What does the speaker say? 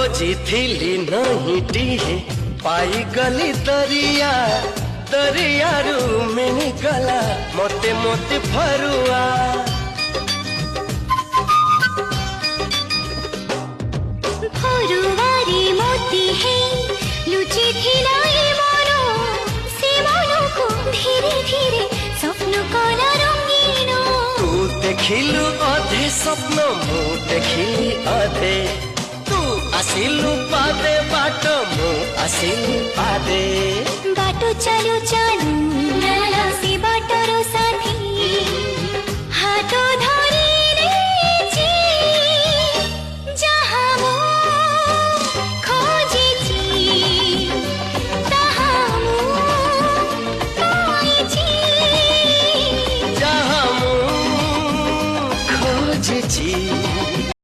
खोजिथिली नहीं टीहे पाई गली दरिया दरियारू मिनी गला मोते मोते फरुआ फरुआरी मोती है लुची थिलाई मनो से मनो को धीरे धीरे स्वप्न कला रंगीनो तू देखिलु अधे स्वप्न मु देखिली अधे तू आसिलु पादे बाट मु आसिलु पादे बाटो चालू चालू